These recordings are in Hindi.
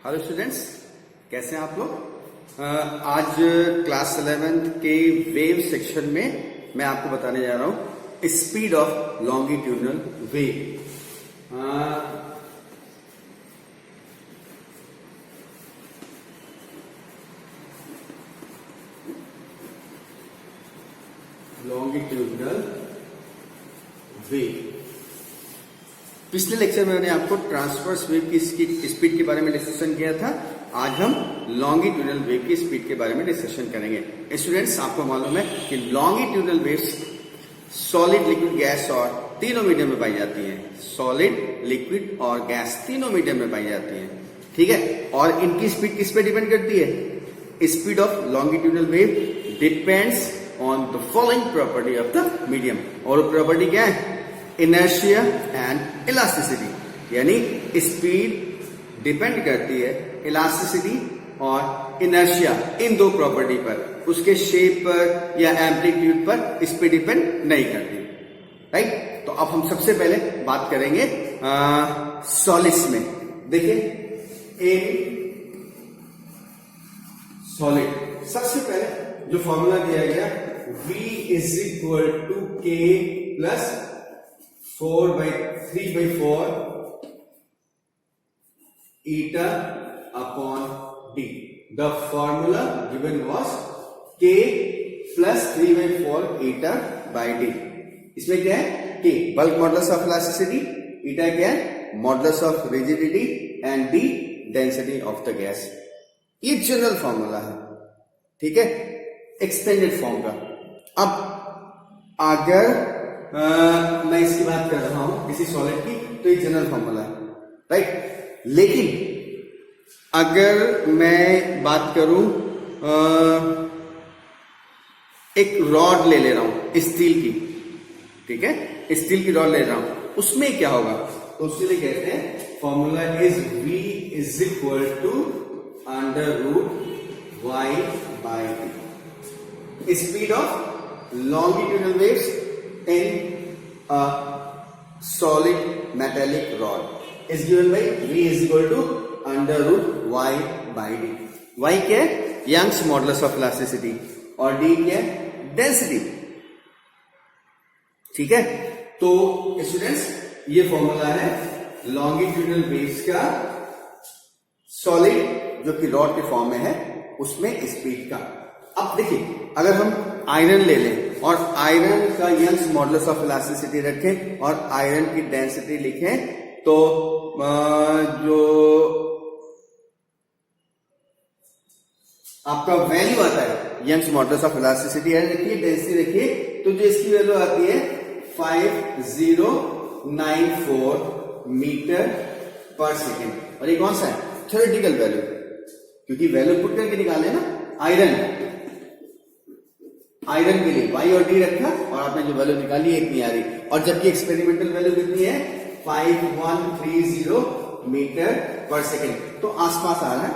हेलो स्टूडेंट्स, कैसे हैं आप लोग। आज क्लास 11 के वेव सेक्शन में मैं आपको बताने जा रहा हूं speed of longitudinal wave. Longitudinal wave. पिछले लेक्चर में मैंने आपको ट्रांसवर्स वेव की स्पीड के बारे में डिस्कशन किया था। आज हम लॉन्गिट्यूडनल वेव की स्पीड के बारे में डिस्कशन करेंगे। स्टूडेंट्स, आपको मालूम है कि longitudinal waves solid, liquid, gas और तीनों मीडियम में पाई जाती हैं। सॉलिड, लिक्विड और गैस तीनों मीडियम में पाई जाती हैं, ठीक है। और इनकी स्पीड किस पे डिपेंड करती है? Speed of longitudinal wave depends on the following property of the medium. और प्रॉपर्टी क्या है? Inertia and elasticity. यानी स्पीड डिपेंड करती है इलास्टिसिटी और इनर्शिया, इन दो प्रॉपर्टी पर। उसके शेप पर या एम्पलीट्यूड पर इस पे डिपेंड नहीं करती, राइट। तो अब हम सबसे पहले बात करेंगे सॉलिड्स में। देखिए, सॉलिड सबसे पहले जो फॉर्मूला दिया गया V is equal to K plus 3/4 eta upon D. The formula given was K plus 3/4 eta by D. इसमें क्या है? K bulk modulus of elasticity, eta क्या है? Modulus of rigidity and D density of the gas. ये जनरल फॉर्मूला है, ठीक है, एक्सटेंडेड फॉर्म का। अब अगर मैं इसकी बात कर रहा हूं किसी सॉलिड की, तो ये जनरल फॉर्मूला है, राइट। लेकिन अगर मैं बात करूं एक रॉड ले रहा हूं स्टील की, ठीक है, स्टील की रॉड ले रहा हूं, उसमें क्या होगा? तो उसके लिए कहते हैं formula is V is equal to √y by d. Speed of longitudinal waves in a solid metallic rod is given by V is equal to √y by d. Y क्या है? यंग्स मॉडुलस ऑफ इलास्टिसिटी और D क्या है? डेंसिटी, ठीक है। तो स्टूडेंट्स, ये फॉर्मूला है लॉन्गिट्यूडनल वेव्स का, सॉलिड जो कि रॉड के फॉर्म में है उसमें स्पीड का। अब देखिए, अगर हम आयरन ले लें और आयरन का यंग्स मॉडुलस ऑफ इलास्टिसिटी रखें और आयरन की डेंसिटी लिखें, तो जो आपका वैल्यू आता है यंग्स मॉडुलस ऑफ इलास्टिसिटी रखिए, डेंसिटी रखिए, तो जो इसकी वैल्यू आती है 5094 मीटर पर सेकेंड। और ये कौन सा है? थ्योरेटिकल वैल्यू, क्योंकि वैल्यू पुट करके निकाले ना। आयरन के लिए Y और D रखा और आपने जो वैल्यू निकाली है इतनी आ रही, और जबकि एक्सपेरिमेंटल वैल्यू कितनी है? 5130 मीटर पर सेकेंड। तो आसपास आ रहा है,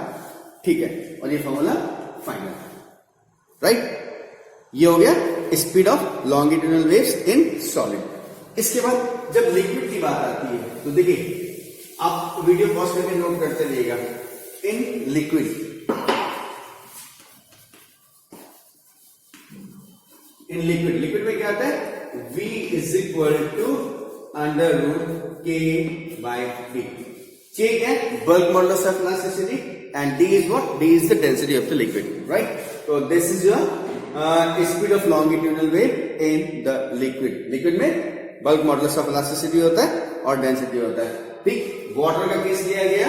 ठीक है। और ये फॉर्मूला फाइनल, राइट। ये हो गया speed of longitudinal waves in solid. इसके बाद जब लिक्विड की बात आती है, तो देखिए, आप वीडियो पॉज करके नोट करते रहिएगा। इन लिक्विड लिक्विड में क्या आता है? V is equal to √K by D. K क्या है? Bulk modulus of elasticity and D is what? D is the density of the liquid, right. तो this is your speed of longitudinal wave in the liquid में बल्क मॉडुलस ऑफ इलास्टिसिटी होता है और डेंसिटी होता है, ठीक। वाटर का केस लिया गया,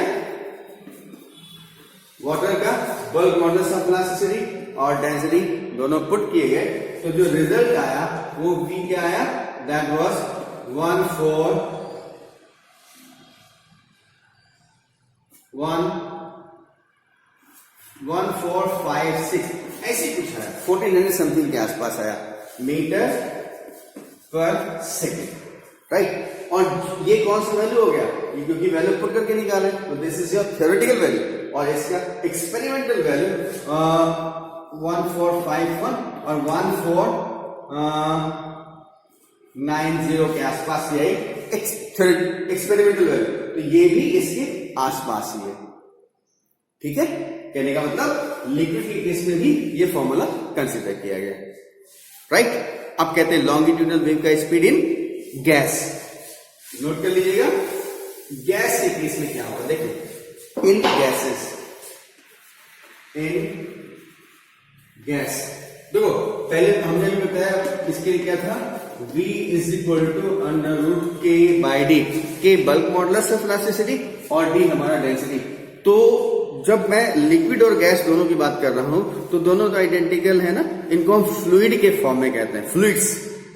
वाटर का बल्क मॉडुलस ऑफ इलास्टिसिटी और डेंसिटी दोनों पुट किए गए, तो जो रिजल्ट आया वो V क्या आया? दैट वाज 1456, ऐसे कुछ है, 1400 समथिंग के आसपास आया मीटर पर सेकेंड, राइट। और ये कौन सा वैल्यू हो गया? क्योंकि वैल्यू पुट करके निकाले, तो this is your theoretical value, और इसका एक्सपेरिमेंटल वैल्यू 1451 और 1490 के आसपास यही एक्सपेरिमेंटल वैल्यू, तो ये भी इसके आसपास ही है, ठीक है, कहने का मतलब लिक्विड के केस में भी ये फॉर्मूला कंसिडर किया गया, राइट। अब कहते हैं लॉन्गिट्यूडनल वेव का स्पीड इन गैस। नोट कर लीजिएगा, गैस के केस में क्या होगा, देखो इन गैसेस, इन गैस, देखो पहले हमने भी बताया इसके लिए क्या था, V is equal to under root K by D, K bulk modulus of elasticity और डी हमारा डेंसिटी। तो जब मैं लिक्विड और गैस दोनों की बात कर रहा हूं तो दोनों तो आइडेंटिकल है ना, इनको हम फ्लूइड के फॉर्म में कहते हैं, फ्लूइड्स,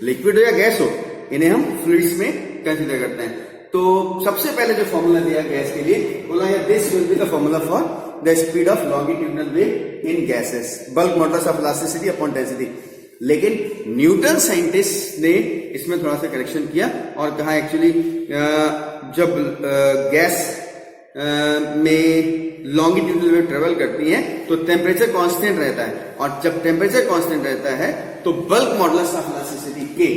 लिक्विड हो या गैस हो, इन्हें हम फ्लूइड्स में कंसिडर करते हैं। तो सबसे पहले जो फॉर्मूला दिया गैस के लिए, बोला है this will be the formula for the speed of longitudinal wave in gases, bulk modulus of elasticity upon density. लेकिन न्यूटन साइंटिस्ट ने इसमें थोड़ा सा करेक्शन किया और कहा एक्चुअली जब गैस में लॉन्गिट्यूडनल वेव ट्रेवल करती है तो टेम्परेचर कांस्टेंट रहता है, और जब टेम्परेचर कांस्टेंट रहता है तो बल्क मॉडुलस ऑफ इलास्टिसिटी के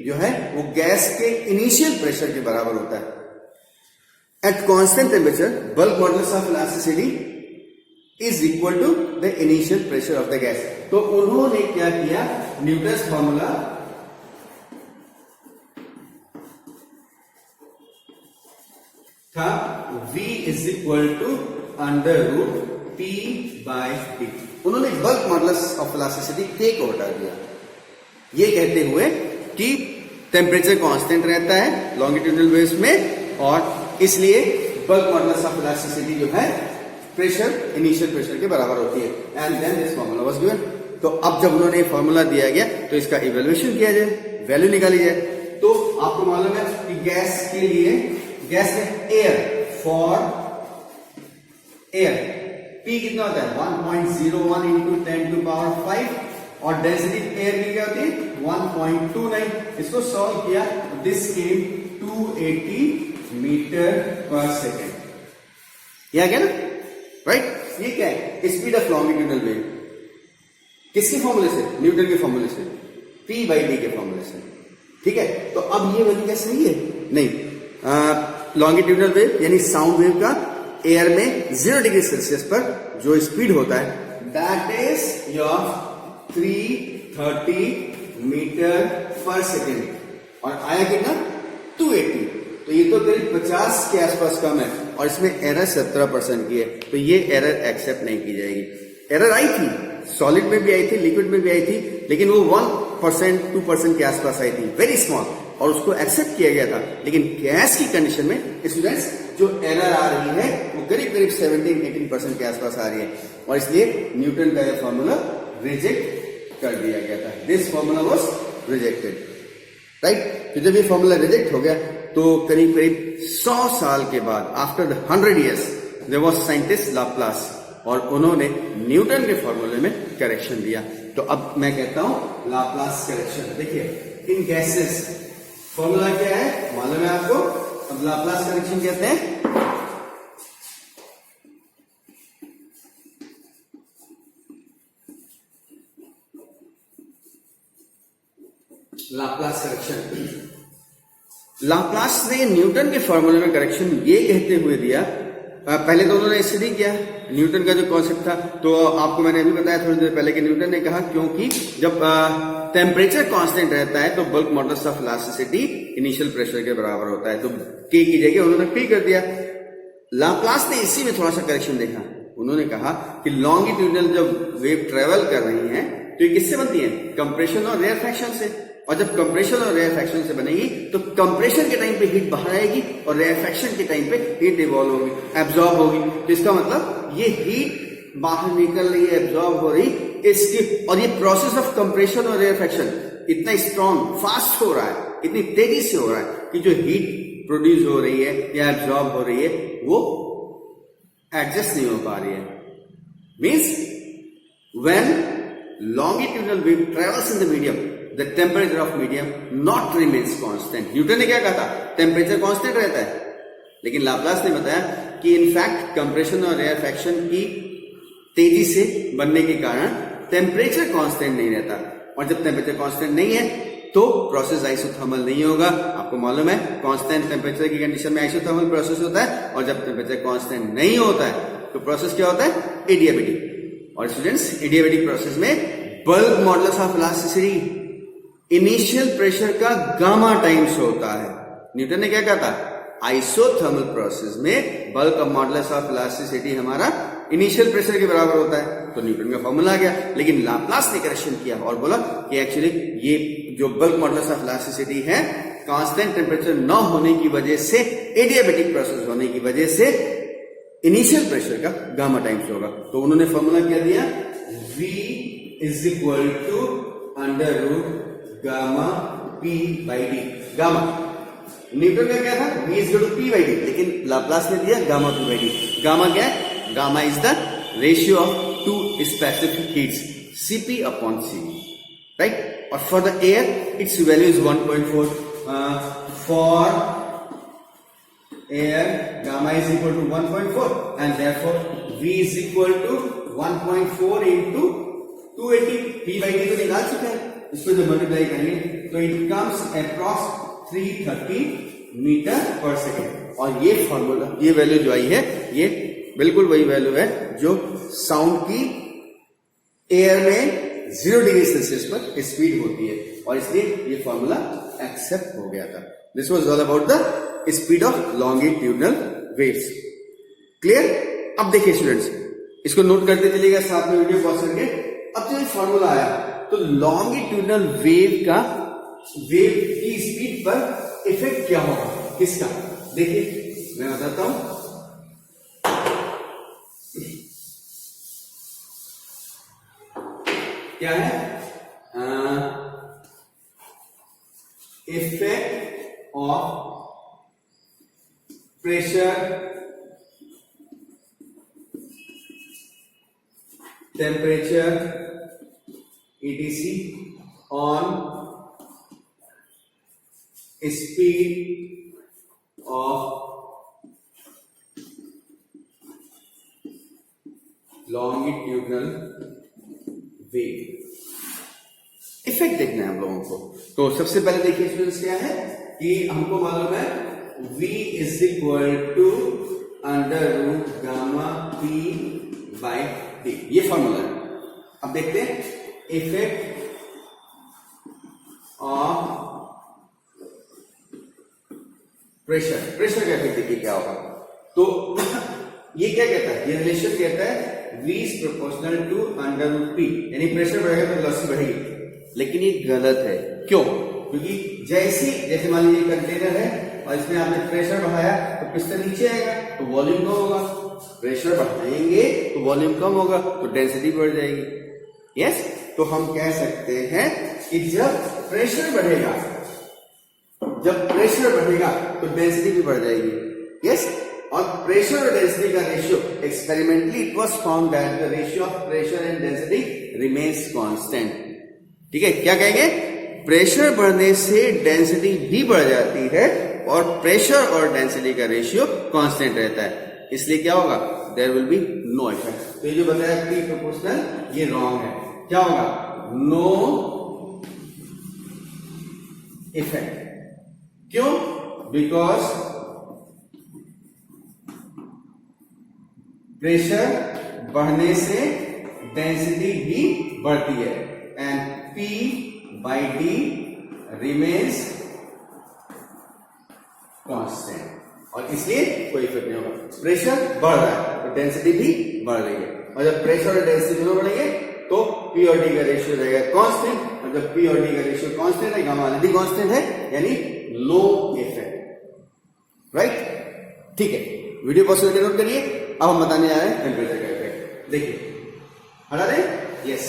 जो है वो गैस के इनिशियल प्रेशर के बराबर होता है। At constant temperature bulk modulus of elasticity is equal to the initial pressure of the gas. तो उन्होंने क्या किया, न्यूटन्स फॉर्मूला था V is equal to under root P by D. उन्होंने bulk modulus of elasticity K को हटा दिया, ये कहते हुए कि टेम्परेचर कांस्टेंट रहता है लॉन्गिट्यूडनल वेव्स में और इसलिए बल्क मॉडुलस ऑफ इलास्टिसिटी जो है प्रेशर इनिशियल प्रेशर के बराबर होती है। And then this formula was given. तो अब जब उन्होंने फॉर्मूला दिया गया तो इसका इवैल्यूएशन किया जाए, वैल्यू निकाली जाए। तो आपको मालूम है कि गैस के लिए, गैस में एयर, फॉर एयर P कितना होता है 1.01 इंटू 10 टू पावर 5 और डेंसिटी एयर की क्या होती है 1.29। इसको सॉल्व किया, दिस केम 280 मीटर पर सेकेंड। यह क्या ना, राइट। ये क्या है, स्पीड ऑफ लॉन्गिट्यूडनल वेव किसके फॉर्मूले से, न्यूटन के फॉर्मूले से, P बाई डी के फॉर्मूले से, ठीक है। तो अब ये वैल्यू क्या सही है, नहीं, लॉन्गिट्यूडनल वेव यानी साउंड वेव का एयर में 0 डिग्री सेल्सियस पर जो स्पीड होता है दैट इज योर 330 मीटर पर सेकेंड और आया कितना 280। तो ये तो करीब 50 के आसपास कम है और इसमें एरर 17% की है, तो ये एरर एक्सेप्ट नहीं की जाएगी। एरर आई थी, सॉलिड में भी आई थी, लिक्विड में भी आई थी, लेकिन वो 1% 2% के आसपास आई थी, वेरी स्मॉल, और उसको एक्सेप्ट किया गया था। लेकिन गैस की कंडीशन में स्टूडेंट्स जो एरर आ रही है वो करीब करीब 17-18% के आसपास आ रही है और इसलिए न्यूटन का यह फॉर्मूला रिजेक्ट कर दिया गया था। This formula was rejected, right. तो जब ये फॉर्मूला रिजेक्ट हो गया तो करीब करीब 100 साल के बाद, after 100 years, there was scientist Laplace और उन्होंने न्यूटन के फॉर्मूले में करेक्शन दिया। तो अब मैं कहता हूं लाप्लास करेक्शन। देखिए इन गैसेस फॉर्मूला क्या है मालूम है आपको, अब लाप्लास करेक्शन कहते हैं लाप्लास करेक्शन। लाप्लास ने न्यूटन के फॉर्मूले में करेक्शन ये कहते हुए दिया, पहले तो उन्होंने स्टडी किया न्यूटन का जो कॉन्सेप्ट था, तो आपको मैंने अभी बताया थोड़ी देर पहले कि न्यूटन ने कहा क्योंकि जब टेम्परेचर कांस्टेंट रहता है तो bulk modulus of elasticity initial pressure के बराबर होता है, तो के की जगह उन्होंने पी कर दिया। लाप्लास ने इसी में थोड़ा सा करेक्शन देखा, उन्होंने कहा कि लॉन्गिट्यूडनल जब वेव ट्रेवल कर रही है तो ये किससे बनती है, कंप्रेशन और रेयरफैक्शन से, और जब कंप्रेशन और रेयरफैक्शन से बनेगी तो कंप्रेशन के टाइम पे हीट बाहर आएगी और रेयरफैक्शन के टाइम पे हीट इवॉल्व होगी, एब्जॉर्ब होगी। तो इसका मतलब ये हीट बाहर निकल रही है, एब्जॉर्ब हो रही इसकी, और ये प्रोसेस ऑफ कंप्रेशन और रेयरफैक्शन इतना स्ट्रॉन्ग फास्ट हो रहा है, इतनी तेजी से हो रहा है कि जो हीट प्रोड्यूस हो रही है या एब्जॉर्ब हो रही है वो एडजस्ट नहीं हो पा रही है। Means when longitudinal wave travels in the medium, the temperature of medium not remains constant. Newton ने क्या कहा था, टेम्परेचर कांस्टेंट रहता है, लेकिन लाप्लास ने बताया कि इनफैक्ट कंप्रेशन और रेयरफैक्शन की तेजी से बनने के कारण टेम्परेचर कांस्टेंट नहीं रहता, और जब टेम्परेचर कांस्टेंट नहीं है तो प्रोसेस आइसोथर्मल नहीं होगा। आपको मालूम है कांस्टेंट टेम्परेचर की कंडीशन में आइसोथर्मल प्रोसेस होता है, और जब टेम्परेचर कांस्टेंट नहीं होता है तो प्रोसेस क्या होता है? एडियाबेटिक। और स्टूडेंट्स, एडियाबेटिक प्रोसेस में bulk modulus of elasticity initial pressure का गामा टाइम्स होता है। न्यूटन ने क्या कहा था? आइसोथर्मल प्रोसेस में बल्क मॉडुलस ऑफ इलास्टिसिटी हमारा इनिशियल प्रेशर के बराबर होता है। तो न्यूटन का फॉर्मूला आ गया, लेकिन लाप्लास ने करेक्शन किया और बोला कि एक्चुअली ये जो बल्क मॉडुलस ऑफ इलास्टिसिटी है कांस्टेंट टेम्परेचर न होने की वजह से, एडियाबेटिक प्रोसेस होने की वजह से इनिशियल प्रेशर का गामा टाइम्स होगा। तो उन्होंने फॉर्मूला क्या दिया? V is equal to under root gamma P by D. Gamma Newton का क्या था? V is equal to P by D, लेकिन लाप्लास ने दिया gamma P by D. Gamma क्या है? Gamma is the ratio of two specific heats Cp upon Cv, right? और for the air its value is 1.4। For air gamma is equal to 1.4 and therefore V is equal to 1.4 into 280। P by D तो निकाल चुके हैं, इसको जब मल्टीप्लाई करेंगे तो इट कम्स अप्रॉक्स 330 मीटर पर सेकेंड। और ये फॉर्मूला, ये वैल्यू जो आई है, ये बिल्कुल वही वैल्यू है जो साउंड की एयर में 0 डिग्री सेल्सियस पर स्पीड होती है, और इसलिए ये फॉर्मूला एक्सेप्ट हो गया था। This was all about the speed of longitudinal waves. Clear? अब देखिए स्टूडेंट्स, इसको नोट करते चलिएगा साथ में वीडियो पॉज करके। अब जो ये फॉर्मूला आया तो लॉन्गिट्यूडनल वेव की स्पीड पर इफेक्ट क्या होगा, किसका? देखिए मैं बताता हूं। क्या है? Effect of pressure, temperature etc on speed of longitudinal wave। Effect देखना है हम लोगों को। तो सबसे पहले देखिए स्टूडेंट्स, क्या है कि हमको मालूम है V is equal to under root gamma P by D, ये फॉर्मूला है। अब देखते हैं इफेक्ट ऑफ प्रेशर। प्रेशर का इफेक्ट देखिए क्या होगा। तो ये क्या कहता है? ये रिलेशन कहता है V is proportional to under root P, यानी प्रेशर बढ़ेगा तो वेलोसिटी बढ़ेगी। लेकिन ये गलत है। क्यों? क्योंकि जैसे मान लीजिए कंटेनर है और इसमें आपने प्रेशर बढ़ाया तो पिस्टन नीचे आएगा तो वॉल्यूम कम होगा, प्रेशर बढ़ाएंगे तो वॉल्यूम कम होगा तो डेंसिटी बढ़ जाएगी। यस, तो हम कह सकते हैं कि जब प्रेशर बढ़ेगा तो डेंसिटी भी बढ़ जाएगी। यस, और प्रेशर और डेंसिटी का ratio, experimentally it was found that the ratio of pressure and density remains constant. ठीक है, क्या कहेंगे? प्रेशर बढ़ने से डेंसिटी भी बढ़ जाती है और प्रेशर और डेंसिटी का रेशियो कांस्टेंट रहता है, इसलिए क्या होगा? There will be no effect. तो ये जो बताया P प्रोपोर्शनल, ये रॉन्ग है। क्या होगा? No effect. क्यों? बिकॉज प्रेशर बढ़ने से डेंसिटी भी बढ़ती है and P by D remains constant, और इसलिए कोई इफेक्ट नहीं होगा। प्रेशर बढ़ रहा है तो डेंसिटी भी बढ़ रही है, और जब प्रेशर और डेंसिटी दोनों बढ़ेंगे तो P और D का रेशियो रहेगा कांस्टेंट, और जब P और D का रेशियो कांस्टेंट है, गामा भी कांस्टेंट है, यानी नो इफेक्ट। राइट? ठीक है, वीडियो पॉज नोट करिए। अब हम बताने जा रहे हैं टेम्परेचर का इफेक्ट। देखिए, हटा दें? Yes,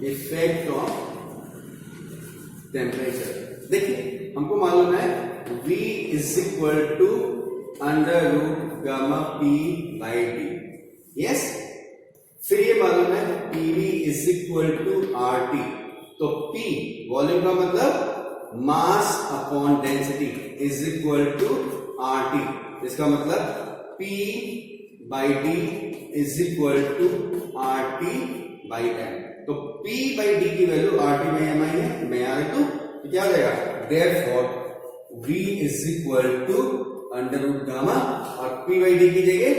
effect of temperature. देखिए, हमको मालूम है V is equal to under root gamma P by D. Yes, फिर ये मालूम है PV is equal to RT। तो P वॉल्यूम का मतलब mass upon density is equal to RT। इसका मतलब P by D is equal to RT by M। तो P बाई D की वैल्यू RT बाई MI है, मैं यहाँ लिख दूं तो क्या हो जाएगा, therefore V is equal to under root gamma और P बाई D की जगह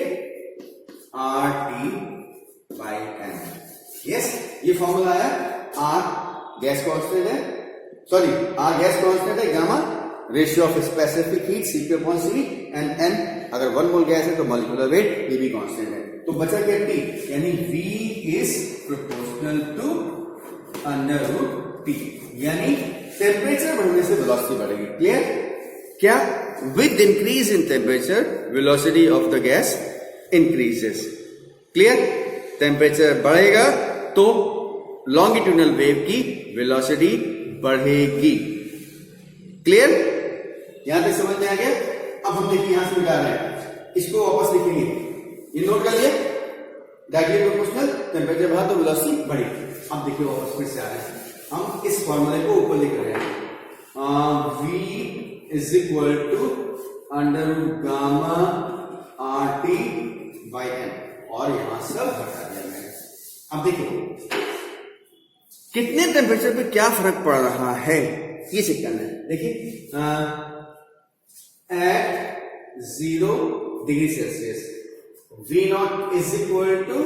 RT बाई M। यस, ये फॉर्मूला है। R गैस कांस्टेंट है, सॉरी R गैस कांस्टेंट है, gamma ratio of specific heat CP/C and N अगर 1 मोल गैस है तो मॉलिक्यूलर वेट ये भी कांस्टेंट है। तो बचा क्या T, यानी V is proportional to under root T, यानी टेम्परेचर बढ़ने से वेलोसिटी बढ़ेगी। क्लियर? क्या? With increase in temperature velocity of the gas increases. Clear? Temperature बढ़ेगा तो लॉन्गिट्यूडनल वेव की वेलोसिटी बढ़ेगी। क्लियर? यहां तक समझ में आ गया? अब हम देखिए यहां से मिटा रहे हैं, इसको वापस लिखेंगे, ये नोट कर लिए, डायरेक्टली प्रोपोर्शनल, टेम्परेचर बढ़ा तो वेलोसिटी बढ़ी। अब देखिए वापस फिर से आ रहे हैं, हम इस फॉर्मूले को ऊपर लिख रहे हैं, V is equal to under root gamma RT by M, और यहां सब हटा दिया मैंने। अब देखिए कितने टेम्परेचर पे क्या फर्क पड़ रहा है ये चेक करना है। देखिए at 0 degree Celsius V not is equal to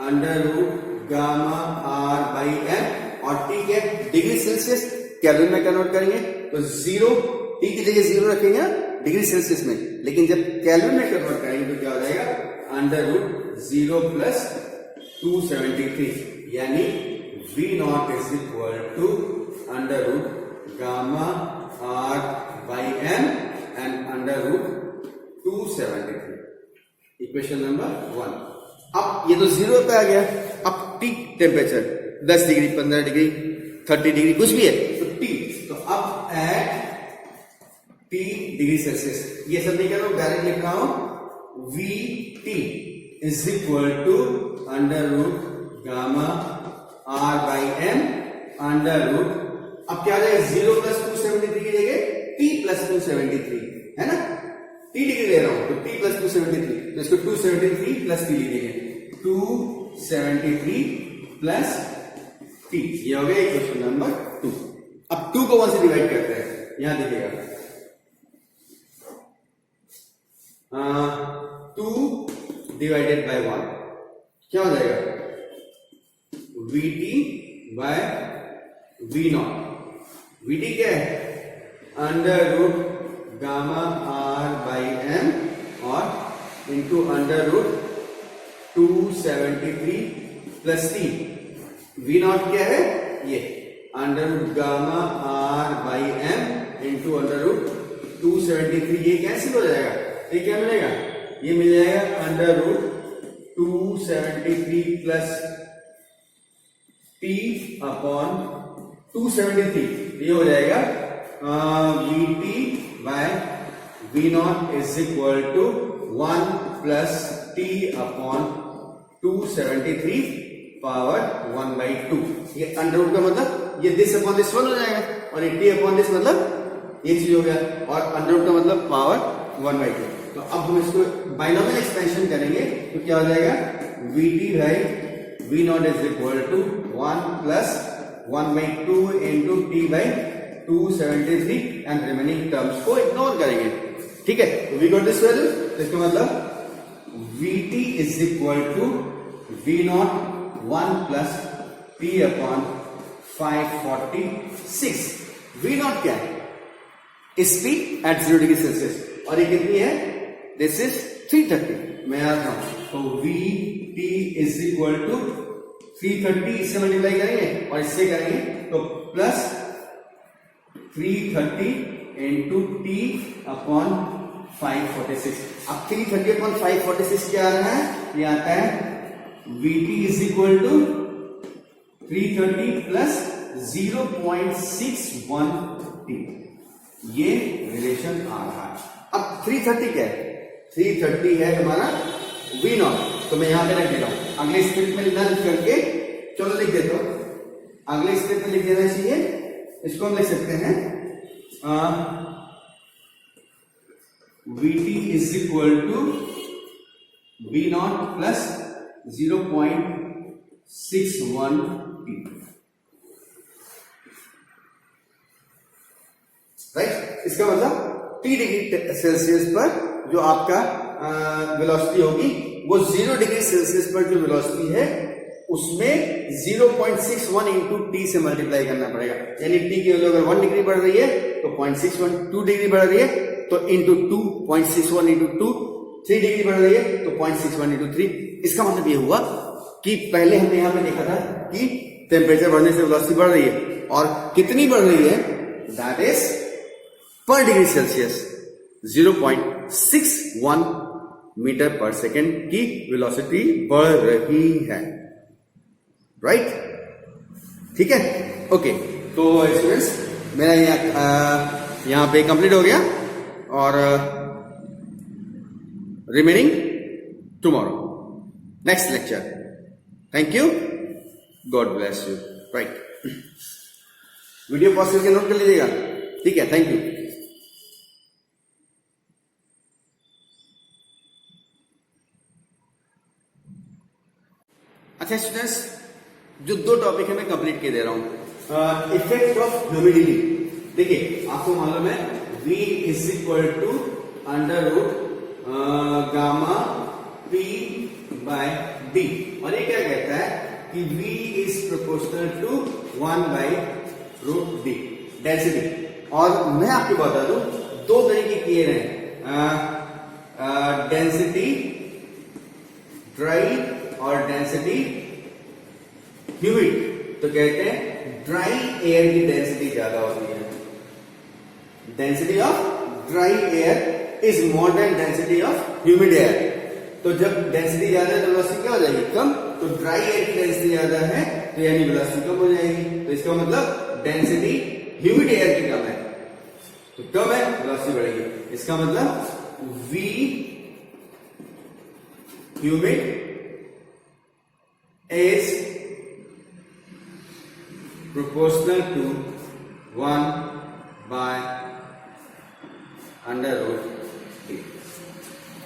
under root gamma R by M, और T के डिग्री सेल्सियस केल्विन में कन्वर्ट करेंगे तो 0, T की जगह 0 रखेंगे डिग्री सेल्सियस में, लेकिन जब केल्विन में कन्वर्ट करेंगे तो क्या हो जाएगा, अंडर रूट 0 प्लस 273, यानी V not is equal to under root gamma R by M and under root 273, equation number 1। अब ये तो 0 पे आ गया। अब T temperature 10 degree, 15 degree, 30 degree कुछ भी है तो T, तो अब एट T डिग्री सेल्सियस, ये सब नहीं कर रहा हूं, डायरेक्ट लिख रहा हूं, VT is equal to under root gamma R by M under root, अब क्या आ जाएगा, 0 प्लस 273 की जगह T प्लस 273 है ना, T डिग्री ले रहा हूं तो T प्लस 273, तो इसको 273 प्लस T लिखेंगे, 273 प्लस T, ये हो गया इक्वेशन नंबर 2। अब 2 को 1 से डिवाइड करते हैं, यहां देखिएगा 2 डिवाइडेड बाय 1 क्या हो जाएगा, VT by V not. VT क्या है, under root gamma R by M और into under root 273 plus T। V not क्या है, ये under root gamma R by M into under root 273, ये कैंसिल हो जाएगा, ये क्या मिलेगा, ये मिल जाएगा under root 273 plus T upon 273, ये हो जाएगा VT by V not is equal to 1 plus T upon 273 power 1/2। ये अंडर रूट का मतलब ये दिस अपॉन दिस 1 हो जाएगा, और ये T अपॉन दिस मतलब ये चीज हो गया, और अंडर रूट का मतलब पावर 1/2। तो अब हम इसको बाइनोमियल एक्सपेंशन करेंगे तो क्या हो जाएगा, VT by V not is equal to 1 plus 1/2 into T by 273 and remaining terms को इग्नोर करेंगे। ठीक है, वी गॉट दिस वैल्यू, तो इसका मतलब VT is equal to V not 1 plus T upon 546। V not क्या है, स्पीड एट 0 डिग्री सेल्सियस, और ये कितनी है, दिस इज 330, मैं आता हूं, तो VT इज इक्वल टू 330, इससे मल्टीप्लाई करेंगे और इससे करेंगे तो प्लस 330 इंटू T अपॉन 546। अब 330 अपॉन 546 क्या आ रहा है, ये आता है VT is equal to 330 plus 0.61 T, ये रिलेशन आ रहा है। अब 330 क्या है, 330 है हमारा V नॉट, तो मैं यहां पे रख देता हूं, अगले स्टेप में ना लिख करके, चलो लिख देता हूं, अगले स्टेप में लिख देना चाहिए, इसको हम लिख सकते हैं Vt is equal to V naught plus 0.61 T, right. इसका मतलब T डिग्री सेल्सियस पर जो आपका वेलोसिटी होगी वो 0 डिग्री सेल्सियस पर जो वेलोसिटी है उसमें 0.61 इंटू टी से मल्टीप्लाई करना पड़ेगा। यानी टी की वैल्यू अगर 1 डिग्री बढ़ रही है तो 0.61, 2 डिग्री बढ़ रही है तो इंटू 2, 0.61 इंटू 2, 3 डिग्री बढ़ रही है तो 0.61 इंटू 3। इसका मतलब ये हुआ कि पहले हमने यहां पे देखा था कि टेम्परेचर बढ़ने से वेलोसिटी बढ़ रही है, और कितनी बढ़ रही है, दैट इज पर डिग्री सेल्सियस 0.61 मीटर पर सेकेंड की वेलोसिटी बढ़ रही है, राइट। ठीक है, ओके। तो स्टूडेंट्स मेरा यहां पे कंप्लीट हो गया, और remaining tomorrow next lecture. Thank you, God bless you, right. Video pause करके नोट कर लीजिएगा, ठीक है, थैंक यू। अच्छा स्टूडेंट्स, जो 2 टॉपिक है मैं कंप्लीट कर दे रहा हूं। Effect of humidity. देखिए आपको मालूम है V is equal to under root gamma P by D, और ये क्या कहता है कि V is proportional to 1 by root D density. और मैं आपको बता दूं 2 तरीके किए हैं, डेंसिटी ड्राई और डेंसिटी ह्यूमिड। तो कहते हैं ड्राई एयर की डेंसिटी ज्यादा होती है, density of dry air is more than density of humid air. तो जब डेंसिटी ज्यादा है तो वेलोसिटी क्या हो जाएगी, कम। तो ड्राई एयर की डेंसिटी ज्यादा है तो यानी वेलोसिटी कम हो जाएगी। तो इसका मतलब डेंसिटी ह्यूमिड एयर की कम है, तो कम है वेलोसिटी बढ़ेगी। इसका मतलब V humid is proportional to 1 by under root D।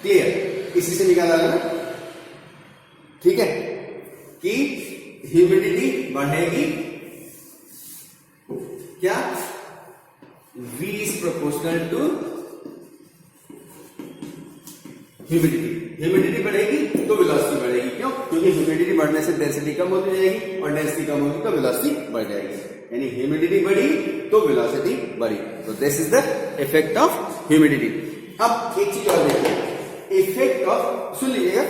Clear, इसी से निकाला ना, ठीक है, कि ह्यूमिडिटी बढ़ेगी क्या, V is proportional to humidity. Humidity बढ़ेगी तो वेलोसिटी बढ़ेगी, क्यों, क्योंकि ह्यूमिडिटी बढ़ने से डेंसिटी कम होती जाएगी, और डेंसिटी कम होगी तो वेलोसिटी बढ़ जाएगी। यानी ह्यूमिडिटी बढ़ी तो वेलोसिटी बढ़ी। तो this is the effect of humidity. अब एक चीज और देखिए, इफेक्ट ऑफ, सुन लीजिएगा,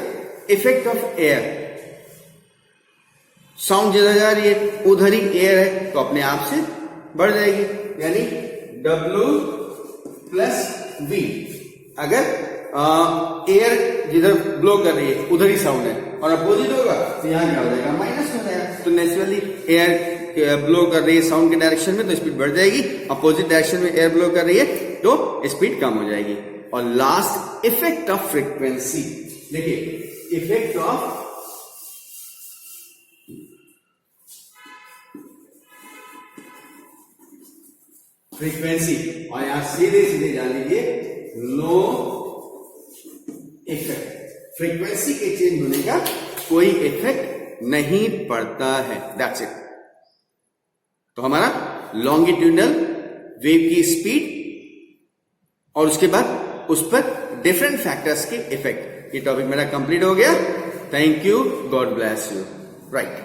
इफेक्ट ऑफ एयर। साउंड जिधर जा रही है उधर ही एयर है तो अपने आप से बढ़ जाएगी, यानी W प्लस V। अगर एयर जिधर ब्लो कर रही है उधर ही साउंड है, और अपोजिट होगा तो यहाँ क्या हो जाएगा, माइनस हो जाएगा। तो नेचुरली एयर ब्लो कर रही है साउंड के डायरेक्शन में तो स्पीड बढ़ जाएगी, अपोजिट डायरेक्शन में एयर ब्लो कर रही है तो स्पीड कम हो जाएगी। और लास्ट, इफेक्ट ऑफ फ्रीक्वेंसी। देखिए इफेक्ट ऑफ फ्रीक्वेंसी, और यहां सीधे सीधे जान लीजिए नो इफेक्ट। फ्रीक्वेंसी के चेंज होने का कोई इफेक्ट नहीं पड़ता है, दैट्स इट। तो हमारा लॉन्गिट्यूडनल वेव की स्पीड और उसके बाद उस पर डिफरेंट फैक्टर्स के इफेक्ट, ये टॉपिक मेरा कंप्लीट हो गया। Thank you, God bless you, right.